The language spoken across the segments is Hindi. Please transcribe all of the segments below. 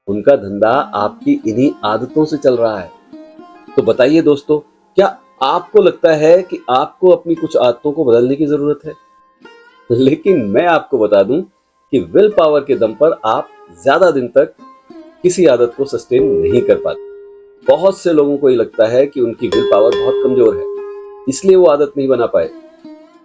उनका धंधा आपकी इन्हीं आदतों से चल रहा है। तो बताइए दोस्तों, क्या आपको लगता है कि आपको अपनी कुछ आदतों को बदलने की जरूरत है? लेकिन मैं आपको बता दूं कि विल पावर के दम पर आप ज्यादा दिन तक किसी आदत को सस्टेन नहीं कर पाते। बहुत से लोगों को ये लगता है कि उनकी विल पावर बहुत कमजोर है, इसलिए वो आदत नहीं बना पाए।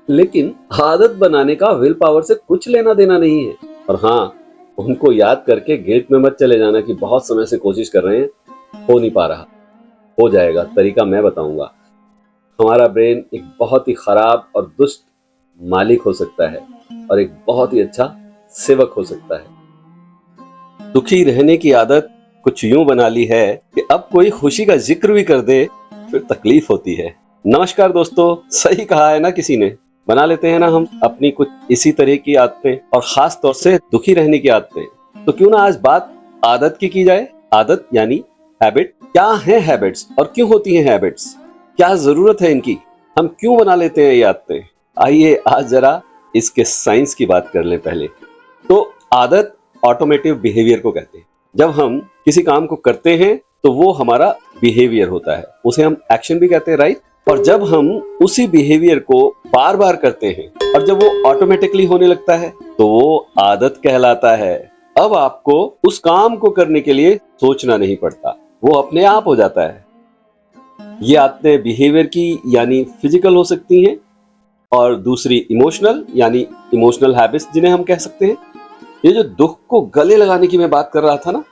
लेकिन आदत बनाने का विल पावर से कुछ लेना देना नहीं है। और हाँ, उनको याद करके गिल्ट में मत चले जाना कि बहुत समय से कोशिश कर रहे हैं, हो नहीं पा रहा। हो जाएगा, तरीका मैं बताऊंगा। हमारा ब्रेन एक बहुत ही खराब और दुष्ट मालिक हो सकता है और एक बहुत ही अच्छा सेवक हो सकता है। दुखी रहने की आदत कुछ यूं बना ली है कि अब कोई खुशी का जिक्र भी कर दे फिर तकलीफ होती है। नमस्कार दोस्तों, सही कहा है ना किसी ने। बना लेते हैं ना हम अपनी कुछ इसी तरह की आदतें, और खास तौर से दुखी रहने की आदतें। तो क्यों ना आज बात आदत की जाए। आदत यानी हैबिट। क्या है हैबिट्स और क्यों होती हैं हैबिट्स? क्या जरूरत है इनकी? हम क्यों बना लेते हैं ये आदतें? आइए आज जरा इसके साइंस की बात कर लें पहले। तो आदत ऑटोमेटिव बिहेवियर को कहते हैं। जब हम किसी काम को करते हैं तो वो हमारा बिहेवियर होता है, उसे हम एक्शन भी कहते हैं, राइट? और जब हम उसी बिहेवियर को बार बार करते हैं और जब वो ऑटोमेटिकली होने लगता है तो वो आदत कहलाता है। अब आपको उस काम को करने के लिए सोचना नहीं पड़ता, वो अपने आप हो जाता है। ये आदतें बिहेवियर की यानी फिजिकल हो सकती हैं, और दूसरी इमोशनल यानी इमोशनल हैबिट्स जिन्हें हम कह सकते हैं। ये जो दुख को गले लगाने की मैं बात कर रहा था ना,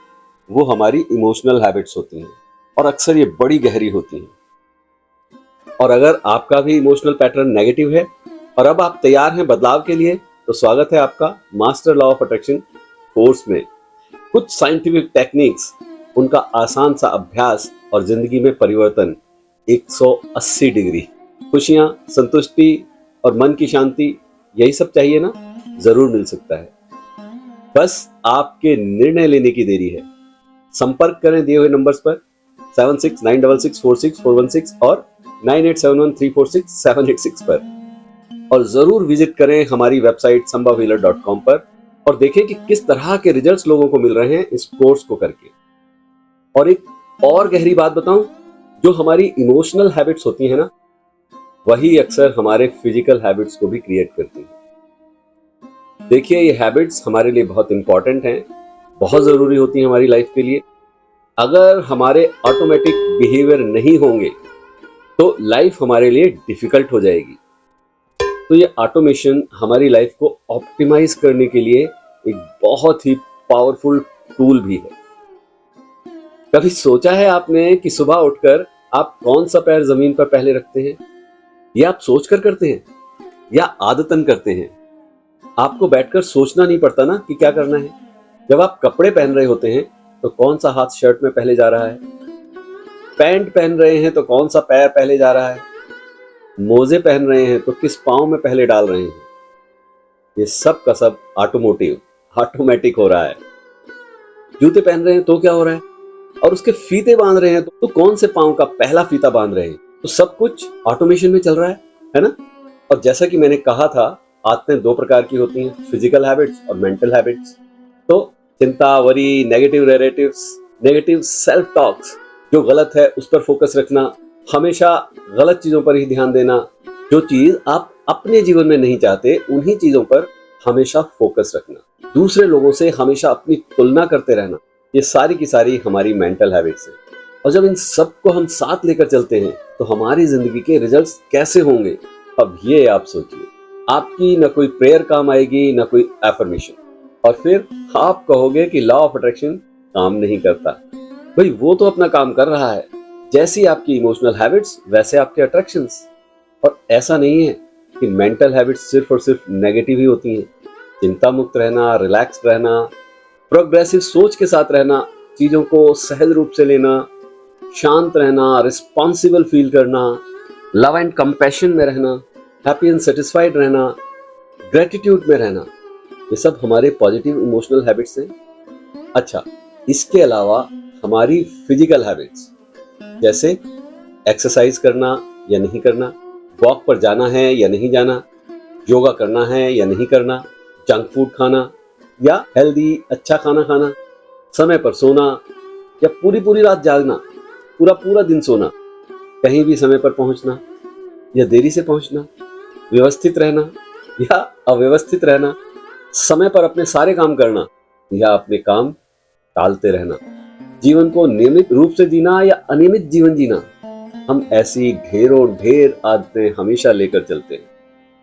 वो हमारी इमोशनल हैबिट्स होती हैं और अक्सर ये बड़ी गहरी होती हैं। और अगर आपका भी इमोशनल पैटर्न नेगेटिव है और अब आप तैयार हैं बदलाव के लिए, तो स्वागत है आपका master law of attraction course में। कुछ साइंटिफिक टेक्निक्स, उनका आसान सा अभ्यास और जिंदगी में परिवर्तन 180 डिग्री। खुशियां, संतुष्टि और मन की शांति, यही सब चाहिए ना? जरूर मिल सकता है। बस आपके निर्णय लेने की देरी है। संपर्क करें दिए हुए नंबर्स पर 7696646416 और 9871346786 पर, और जरूर विजिट करें हमारी वेबसाइट sambhahealer.com पर और देखें कि किस तरह के रिजल्ट्स लोगों को मिल रहे हैं इस कोर्स को करके। और एक और गहरी बात बताऊं, जो हमारी इमोशनल हैबिट्स होती है ना, वही अक्सर हमारे फिजिकल हैबिट्स को भी क्रिएट करती है। देखिए, ये हैबिट्स हमारे लिए बहुत इंपॉर्टेंट हैं, बहुत जरूरी होती हैं हमारी लाइफ के लिए। अगर हमारे ऑटोमेटिक बिहेवियर नहीं होंगे तो लाइफ हमारे लिए डिफिकल्ट हो जाएगी। तो ये ऑटोमेशन हमारी लाइफ को ऑप्टिमाइज करने के लिए एक बहुत ही पावरफुल टूल भी है। कभी सोचा है आपने कि सुबह उठकर आप कौन सा पैर जमीन पर पहले रखते हैं? ये आप सोचकर करते हैं या आदतन करते हैं? आपको बैठकर सोचना नहीं पड़ता ना कि क्या करना है। जब आप कपड़े पहन रहे होते हैं तो कौन सा हाथ शर्ट में पहले जा रहा है, पैंट पहन रहे हैं तो कौन सा पैर पहले जा रहा है, मोजे पहन रहे हैं तो किस पांव में पहले डाल रहे हैं। ये सब का सब ऑटोमेटिक हो रहा है। जूते पहन रहे हैं तो क्या हो रहा है, और उसके फीते बांध रहे हैं तो कौन से पांव का पहला फीता बांध रहे हैं। तो सब कुछ ऑटोमेशन में चल रहा है ना? और जैसा कि मैंने कहा था, आदतें दो प्रकार की होती हैं, फिजिकल हैबिट्स और मेंटल हैबिट्स। तो चिंता, worry, negative narratives, negative self talks, जो गलत है उस पर फोकस रखना, हमेशा गलत चीजों पर ही ध्यान देना, जो चीज आप अपने जीवन में नहीं चाहते उन्हीं चीजों पर हमेशा फोकस रखना, दूसरे लोगों से हमेशा अपनी तुलना करते रहना, ये सारी की सारी हमारी मेंटल हैबिट्स हैं। और जब इन सब को हम साथ लेकर चलते हैं तो हमारी जिंदगी के रिजल्ट्स कैसे होंगे? अब ये आप सोचिए, आपकी न कोई प्रेयर काम आएगी, न कोई एफर्मेशन, और फिर आप कहोगे कि लॉ ऑफ अट्रैक्शन काम नहीं करता। भाई, वो तो अपना काम कर रहा है। जैसी आपकी इमोशनल हैबिट्स वैसे आपके अट्रैक्शंस। और ऐसा नहीं है कि मेंटल हैबिट्स सिर्फ और सिर्फ नेगेटिव ही होती हैं। चिंता मुक्त रहना, रिलैक्स रहना, प्रोग्रेसिव सोच के साथ रहना, चीजों को सहज रूप से लेना, शांत रहना, रिस्पॉन्सिबल फील करना, लव एंड कंपैशन में रहना, हैप्पी एंड सेटिस्फाइड रहना, ग्रेटिट्यूड में रहना, ये सब हमारे पॉजिटिव इमोशनल हैबिट्स हैं। अच्छा, इसके अलावा हमारी फिजिकल हैबिट्स, जैसे एक्सरसाइज करना या नहीं करना, वॉक पर जाना है या नहीं जाना, योगा करना है या नहीं करना, जंक फूड खाना या हेल्दी अच्छा खाना खाना, समय पर सोना या पूरी पूरी रात जागना, पूरा पूरा दिन सोना, कहीं भी समय पर पहुंचना या देरी से पहुंचना, व्यवस्थित रहना या अव्यवस्थित रहना, समय पर अपने सारे काम करना या अपने काम टालते रहना, जीवन को नियमित रूप से जीना या अनियमित जीवन जीना, हम ऐसी ढेरों ढेर आदतें हमेशा लेकर चलते हैं।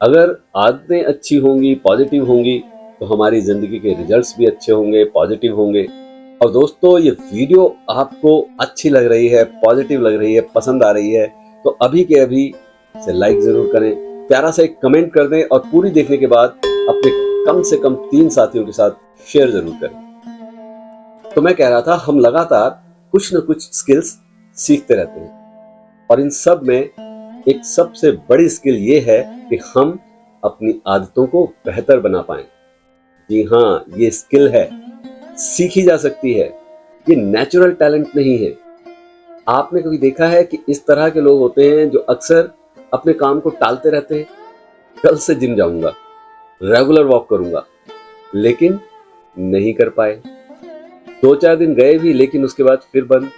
अगर आदतें अच्छी होंगी, पॉजिटिव होंगी, तो हमारी जिंदगी के रिजल्ट्स भी अच्छे होंगे, पॉजिटिव होंगे। और दोस्तों, ये वीडियो आपको अच्छी लग रही है, पॉजिटिव लग रही है, पसंद आ रही है, तो अभी के अभी इसे लाइक जरूर करें, प्यारा सा एक कमेंट कर दें और पूरी देखने के बाद अपने कम से कम 3 साथियों के साथ शेयर जरूर करें। तो मैं कह रहा था, हम लगातार कुछ न कुछ स्किल्स सीखते रहते हैं और इन सब में एक सबसे बड़ी स्किल ये है कि हम अपनी आदतों को बेहतर बना पाएं। जी हाँ, ये स्किल है, सीखी जा सकती है, ये नेचुरल टैलेंट नहीं है। आपने कभी देखा है कि इस तरह के लोग होते हैं जो अक्सर अपने काम को टालते रहते हैं? कल से जिम जाऊंगा, रेगुलर वॉक करूंगा, लेकिन नहीं कर पाए। 2-4 दिन गए भी, लेकिन उसके बाद फिर बंद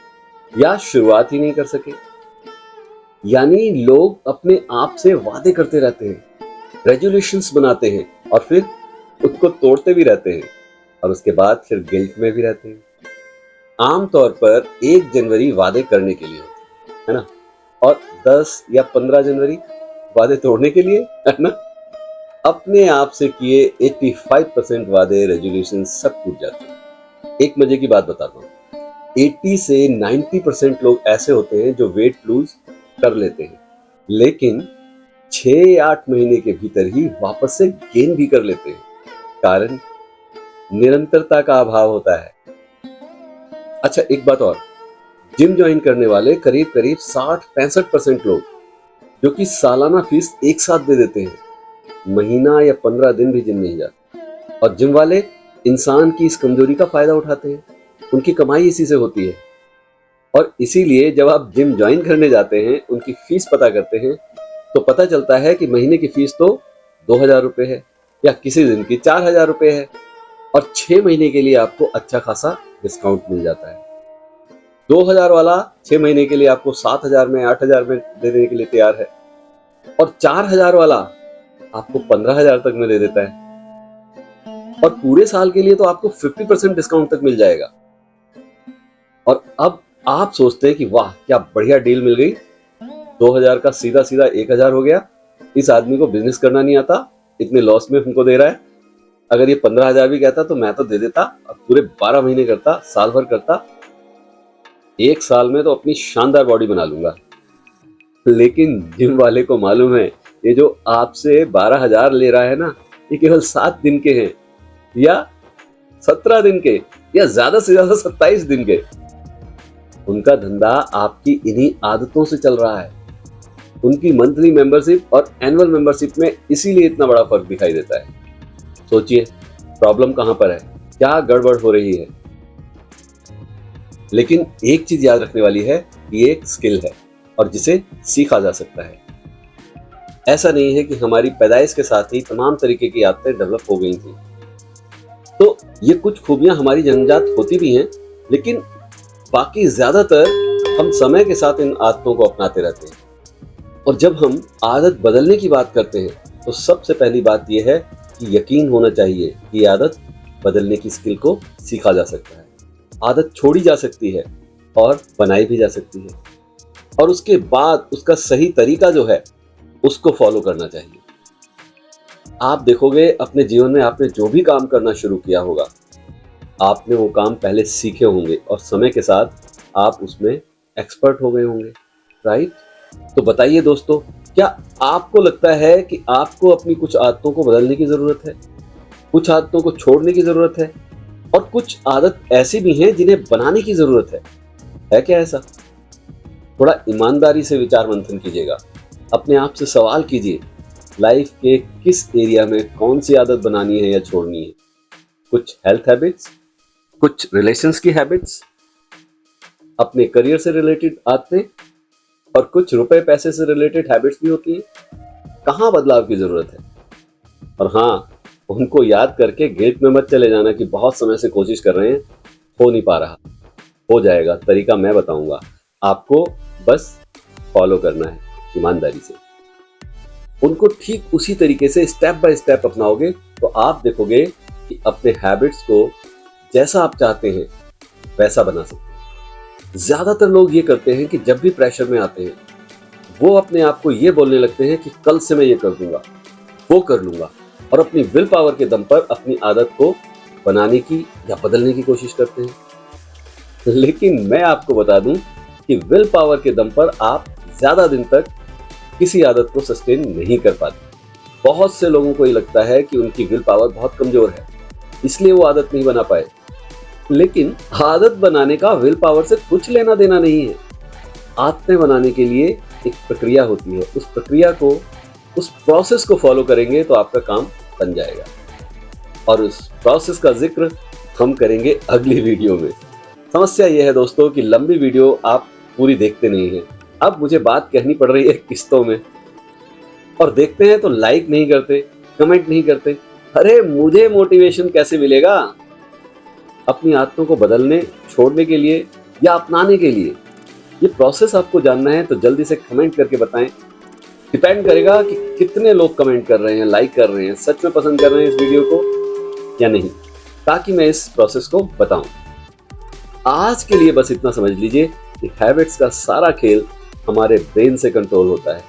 या शुरुआत ही नहीं कर सके। यानी लोग अपने आप से वादे करते रहते हैं, रेजोल्यूशंस बनाते हैं और फिर उसको तोड़ते भी रहते हैं और उसके बाद फिर गिल्ट में भी रहते हैं। आमतौर पर 1 जनवरी वादे करने के लिए होती है ना, और 10 या 15 जनवरी वादे तोड़ने के लिए, है ना। अपने आप से किए 85% वादे, रेजोल्यूशन सब टूट जाते हैं। एक मजे की बात बताता हूँ, 80 से 90% लोग ऐसे होते हैं जो वेट लूज कर लेते हैं, लेकिन 6 या 8 महीने के भीतर ही वापस से गेन भी कर लेते हैं। कारण निरंतरता का अभाव होता है। अच्छा, एक बात और, जिम ज्वाइन करने वाले करीब करीब 60-65% लोग जो कि सालाना फीस एक साथ दे देते हैं, महीना या 15 दिन भी जिम नहीं जाते। और जिम वाले इंसान की इस कमजोरी का फायदा उठाते हैं, उनकी कमाई इसी से होती है। और इसीलिए जब आप जिम ज्वाइन करने जाते हैं, उनकी फीस पता करते हैं, तो पता चलता है कि महीने की फीस तो 2,000 रुपए है या किसी दिन की 4,000 रुपए है और 6 महीने के लिए आपको अच्छा खासा डिस्काउंट मिल जाता है। 2,000 वाला 6 महीने के लिए आपको 7,000 में, 8,000 में दे देने के लिए तैयार है और 4,000 वाला आपको 15,000 तक में दे देता है और पूरे साल के लिए तो आपको 50% डिस्काउंट तक मिल जाएगा। और अब आप सोचते हैं कि वाह क्या बढ़िया डील मिल गई, 2,000 का सीधा सीधा 1,000 हो गया। इस आदमी को बिजनेस करना नहीं आता, इतने लॉस में हमको दे रहा है। अगर ये 15,000 भी कहता तो मैं तो दे देता, अब पूरे 12 महीने करता, साल भर करता, 1 साल में तो अपनी शानदार बॉडी बना लूंगा। लेकिन जिम वाले को मालूम है ये जो आपसे 12,000 ले रहा है ना, ये केवल 7 दिन के हैं या 17 दिन के या ज्यादा से ज्यादा 27 दिन के। उनका धंधा आपकी इन्हीं आदतों से चल रहा है। उनकी मंथली मेंबरशिप और एनुअल मेंबरशिप में इसीलिए इतना बड़ा फर्क दिखाई देता है। सोचिए प्रॉब्लम कहां पर है, क्या गड़बड़ हो रही है। लेकिन एक चीज याद रखने वाली है, ये एक स्किल है और जिसे सीखा जा सकता है। ऐसा नहीं है कि हमारी पैदाइश के साथ ही तमाम तरीके की आदतें डेवलप हो गई थी। तो ये कुछ खूबियां हमारी जन्मजात होती भी हैं, लेकिन बाकी ज्यादातर हम समय के साथ इन आदतों को अपनाते रहते हैं। और जब हम आदत बदलने की बात करते हैं, तो सबसे पहली बात यह है कि यकीन होना चाहिए कि आदत बदलने की स्किल को सीखा जा सकता है। आदत छोड़ी जा सकती है और बनाई भी जा सकती है, और उसके बाद उसका सही तरीका जो है उसको फॉलो करना चाहिए। आप देखोगे अपने जीवन में आपने जो भी काम करना शुरू किया होगा, आपने वो काम पहले सीखे होंगे और समय के साथ आप उसमें एक्सपर्ट हो गए होंगे, राइट। तो बताइए दोस्तों, क्या आपको लगता है कि आपको अपनी कुछ आदतों को बदलने की जरूरत है, कुछ आदतों को छोड़ने की जरूरत है, और कुछ आदत ऐसी भी हैं जिन्हें बनाने की जरूरत है क्या ऐसा? थोड़ा ईमानदारी से विचार मंथन कीजिएगा, अपने आप से सवाल कीजिए, लाइफ के किस एरिया में कौन सी आदत बनानी है या छोड़नी है। कुछ हेल्थ हैबिट्स, कुछ रिलेशंस की हैबिट्स, अपने करियर से रिलेटेड आदतें, और कुछ रुपए पैसे से रिलेटेड हैबिट्स भी होती हैं। कहाँ बदलाव की जरूरत है? और हाँ, उनको याद करके गिल्ट में मत चले जाना कि बहुत समय से कोशिश कर रहे हैं, हो नहीं पा रहा, हो जाएगा। तरीका मैं बताऊंगा, आपको बस फॉलो करना है ईमानदारी से। उनको ठीक उसी तरीके से स्टेप बाय स्टेप अपनाओगे तो आप देखोगे कि अपने हैबिट्स को जैसा आप चाहते हैं वैसा बना सकते हैं। ज्यादातर लोग ये करते हैं कि जब भी प्रेशर में आते हैं वो अपने आप को ये बोलने लगते हैं कि कल से मैं ये कर दूंगा, वो कर लूंगा, और अपनी विल पावर के दम पर अपनी आदत को बनाने की या बदलने की कोशिश करते हैं। लेकिन मैं आपको बता दूं कि विल पावर के दम पर आप ज्यादा दिन तक किसी आदत को सस्टेन नहीं कर पाते। बहुत से लोगों को ये लगता है कि उनकी विल पावर बहुत कमजोर है, इसलिए वो आदत नहीं बना पाए। लेकिन आदत बनाने का विल पावर से कुछ लेना देना नहीं है। आदतें बनाने के लिए एक प्रक्रिया होती है, उस प्रक्रिया को, उस प्रोसेस को फॉलो करेंगे तो आपका काम बन जाएगा। और उस प्रोसेस का जिक्र हम करेंगे अगली वीडियो में। समस्या यह है दोस्तों कि लंबी वीडियो आप पूरी देखते नहीं हैं। अब मुझे बात कहनी पड़ रही है किस्तों में, और देखते हैं तो लाइक नहीं करते, कमेंट नहीं करते। अरे मुझे मोटिवेशन कैसे मिलेगा अपनी आदतों को बदलने, छोड़ने के लिए या अपनाने के लिए? ये प्रोसेस आपको जानना है तो जल्दी से कमेंट करके बताएं। डिपेंड करेगा कि कितने लोग कमेंट कर रहे हैं, लाइक कर रहे हैं, सच में पसंद कर रहे हैं इस वीडियो को या नहीं, ताकि मैं इस प्रोसेस को बताऊं। आज के लिए बस इतना समझ लीजिए कि हैबिट्स का सारा खेल हमारे ब्रेन से कंट्रोल होता है।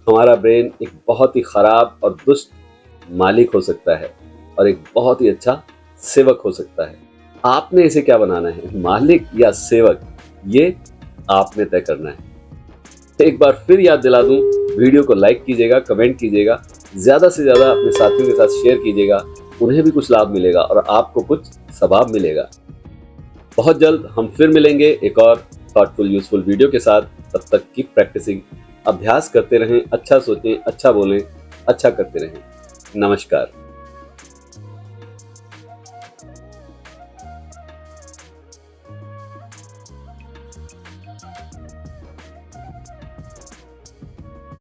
हमारा ब्रेन एक बहुत ही खराब और दुष्ट मालिक हो सकता है और एक बहुत ही अच्छा सेवक हो सकता है। आपने इसे क्या बनाना है, मालिक या सेवक, ये आपने तय करना है। एक बार फिर याद दिला दूं, वीडियो को लाइक कीजिएगा, कमेंट कीजिएगा, ज्यादा से ज्यादा अपने साथियों के साथ शेयर कीजिएगा। उन्हें भी कुछ लाभ मिलेगा और आपको कुछ सवाब मिलेगा। बहुत जल्द हम फिर मिलेंगे एक और थॉटफुल यूजफुल वीडियो के साथ। तब तक कीप प्रैक्टिसिंग, अभ्यास करते रहें, अच्छा सोचें, अच्छा बोलें, अच्छा करते रहें। नमस्कार।